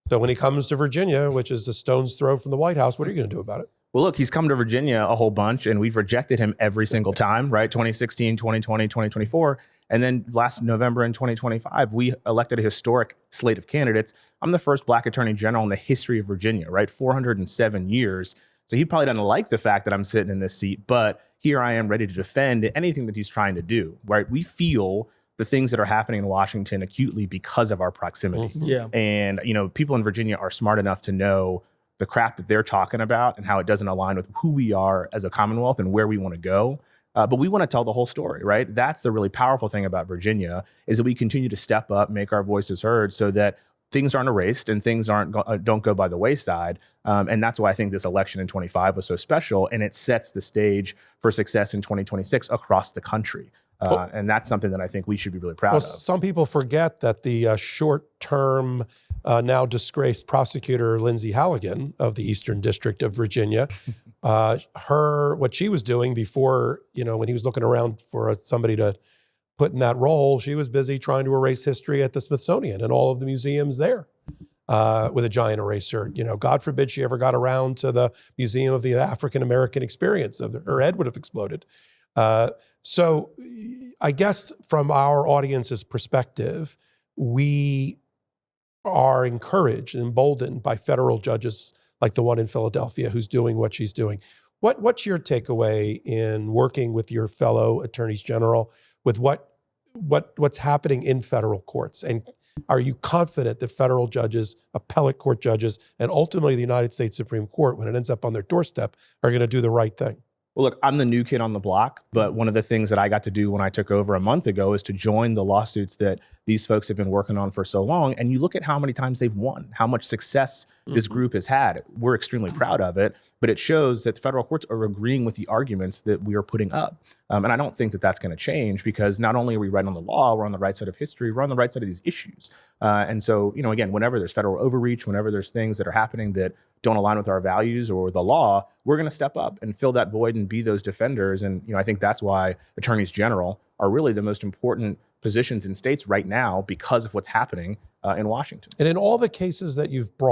So when he comes to Virginia, which is a stone's throw from the White House, what are you going to do about it? Well, look, he's come to Virginia a whole bunch, and we've rejected him every single time, right? 2016, 2020, 2024. And then last November in 2025, we elected a historic slate of candidates. I'm the first Black attorney general in the history of Virginia, right? 407 years. So he probably doesn't like the fact that I'm sitting in this seat, but here I am ready to defend anything that he's trying to do, right? We feel the things that are happening in Washington acutely because of our proximity. Yeah. And, people in Virginia are smart enough to know the crap that they're talking about and how it doesn't align with who we are as a Commonwealth and where we want to go. But we want to tell the whole story, right? That's the really powerful thing about Virginia, is that we continue to step up, make our voices heard so that things aren't erased and things don't go by the wayside. And that's why I think this election in 25 was so special, and it sets the stage for success in 2026 across the country. And that's something that I think we should be really proud of. Some people forget that the short-term, now disgraced prosecutor Lindsay Halligan of the Eastern District of Virginia, what she was doing before, when he was looking around for somebody to put in that role, she was busy trying to erase history at the Smithsonian and all of the museums there with a giant eraser. God forbid she ever got around to the Museum of the African American Experience. Her head would have exploded. So I guess from our audience's perspective, we are encouraged and emboldened by federal judges like the one in Philadelphia who's doing what she's doing. What's your takeaway in working with your fellow attorneys general with what's happening in federal courts? And are you confident that federal judges, appellate court judges, and ultimately the United States Supreme Court, when it ends up on their doorstep, are going to do the right thing? Well, look, I'm the new kid on the block, but one of the things that I got to do when I took over a month ago is to join the lawsuits that these folks have been working on for so long. And you look at how many times they've won, how much success this group has had. We're extremely proud of it, but it shows that federal courts are agreeing with the arguments that we are putting up. And I don't think that that's going to change, because not only are we right on the law, we're on the right side of history, we're on the right side of these issues. And so, again, whenever there's federal overreach, whenever there's things that are happening that don't align with our values or the law, we're going to step up and fill that void and be those defenders. And I think that's why attorneys general are really the most important positions in states right now, because of what's happening in Washington. And in all the cases that you've brought